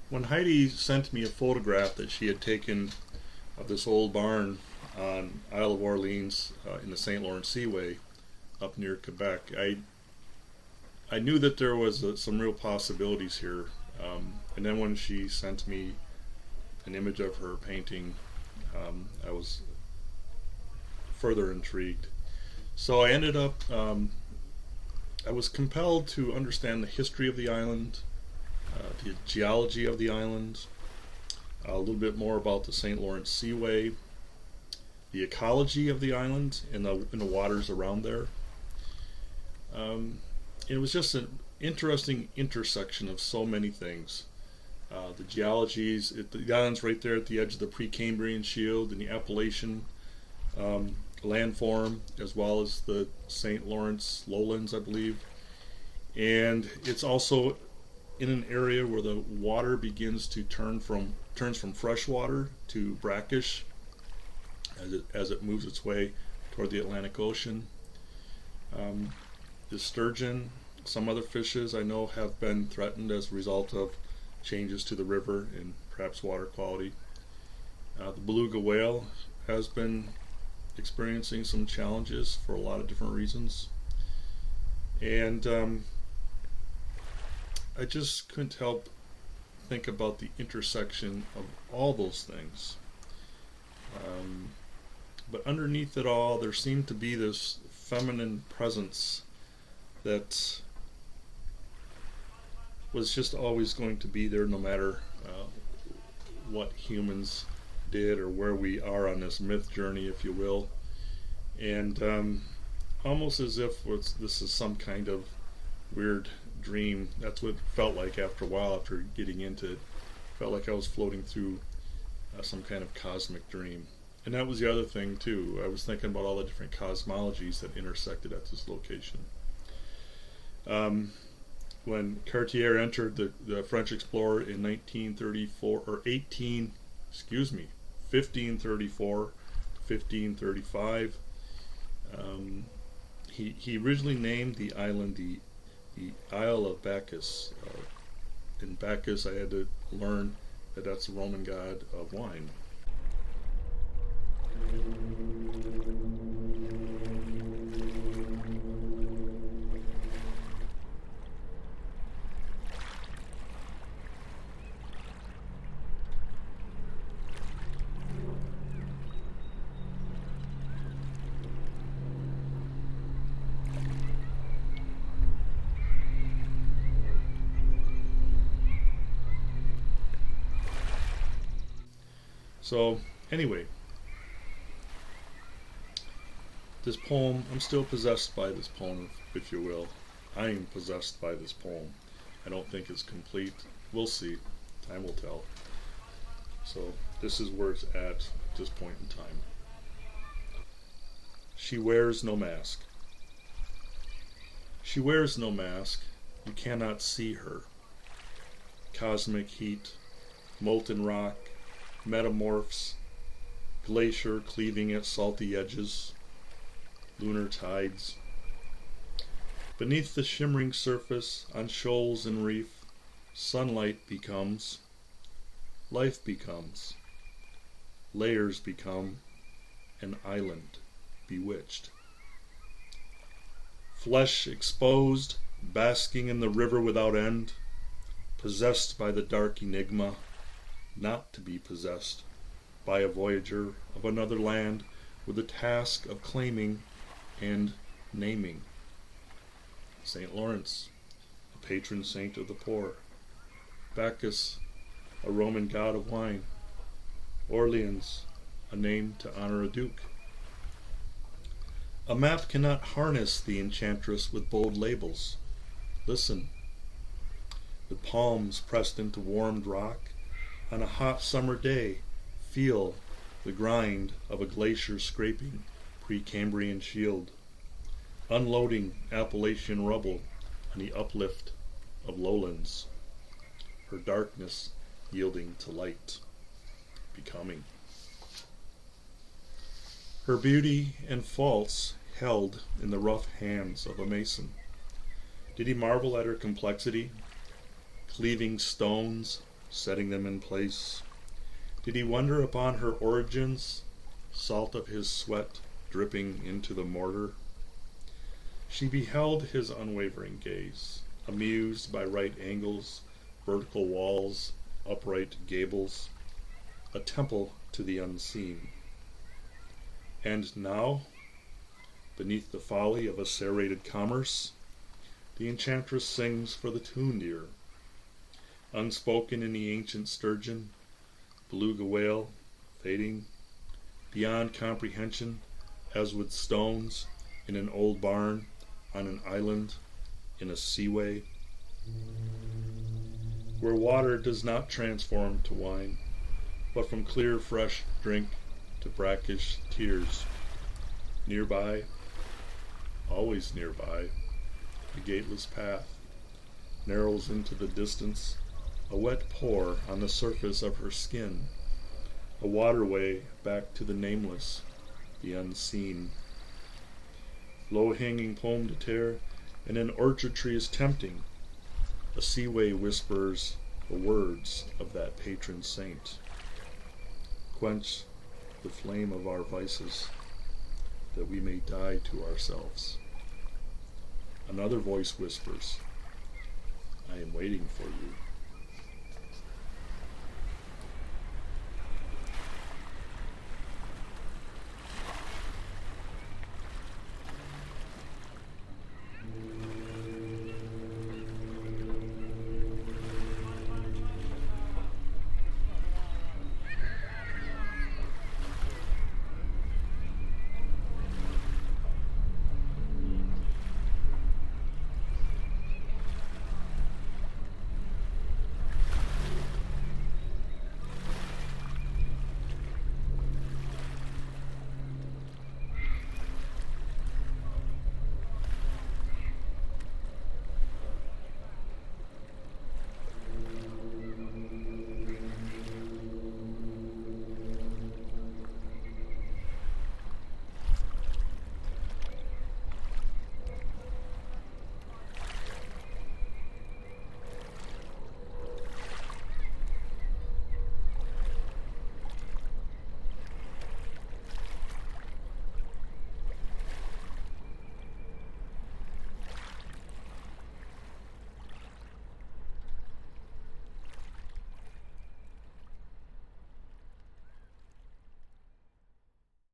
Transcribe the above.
When Heidi sent me a photograph that she had taken of this old barn on Isle of Orleans in the St. Lawrence Seaway up near Quebec, I knew that there was some real possibilities here. And then when she sent me an image of her painting, I was further intrigued. So I ended up, I was compelled to understand the history of the island, the geology of the island, a little bit more about the St. Lawrence Seaway, the ecology of the island and the waters around there. It was just an interesting intersection of so many things. The geologies, the island's right there at the edge of the Precambrian Shield and the Appalachian landform, as well as the St. Lawrence lowlands, I believe. And it's also in an area where the water begins to turns from freshwater to brackish as it moves its way toward the Atlantic Ocean. The sturgeon, some other fishes I know have been threatened as a result of changes to the river and perhaps water quality. The beluga whale has been experiencing some challenges for a lot of different reasons. And I just couldn't help think about the intersection of all those things. But underneath it all, there seemed to be this feminine presence that was just always going to be there no matter what humans did or where we are on this myth journey, if you will. And almost as if this is some kind of weird dream. That's what it felt like after a while, after getting into it. Felt like I was floating through some kind of cosmic dream. And that was the other thing too. I was thinking about all the different cosmologies that intersected at this location. When Cartier entered the French explorer in 1934 or 1534, 1535, he originally named the island the Isle of Bacchus. In Bacchus, I had to learn that that's the Roman god of wine. So, anyway, this poem, I'm still possessed by this poem, if you will. I am possessed by this poem. I don't think it's complete. We'll see. Time will tell. So, this is where it's at this point in time. She wears no mask. She wears no mask. You cannot see her. Cosmic heat, molten rock, metamorphs, glacier cleaving at salty edges, lunar tides. Beneath the shimmering surface, on shoals and reef, sunlight becomes, life becomes, layers become, an island bewitched. Flesh exposed, basking in the river without end, possessed by the dark enigma, not to be possessed by a voyager of another land with the task of claiming and naming. St. Lawrence, a patron saint of the poor. Bacchus, a Roman god of wine. Orleans, a name to honor a duke. A map cannot harness the enchantress with bold labels. Listen. With palms pressed into warmed rock, on a hot summer day, feel the grind of a glacier scraping Precambrian shield, unloading Appalachian rubble on the uplift of lowlands, her darkness yielding to light, becoming. Her beauty and faults held in the rough hands of a mason. Did he marvel at her complexity, cleaving stones, setting them in place? Did he wonder upon her origins, salt of his sweat dripping into the mortar? She beheld his unwavering gaze, amused by right angles, vertical walls, upright gables, a temple to the unseen. And now, beneath the folly of a serrated commerce, the enchantress sings for the tuned ear. Unspoken in the ancient sturgeon, beluga whale, fading, beyond comprehension, as with stones, in an old barn, on an island, in a seaway, where water does not transform to wine, but from clear fresh drink to brackish tears. Nearby, always nearby, the gateless path narrows into the distance, a wet pore on the surface of her skin, a waterway back to the nameless, the unseen. Low-hanging poem to tear, and an orchard tree is tempting. A seaway whispers the words of that patron saint. Quench the flame of our vices, that we may die to ourselves. Another voice whispers, I am waiting for you.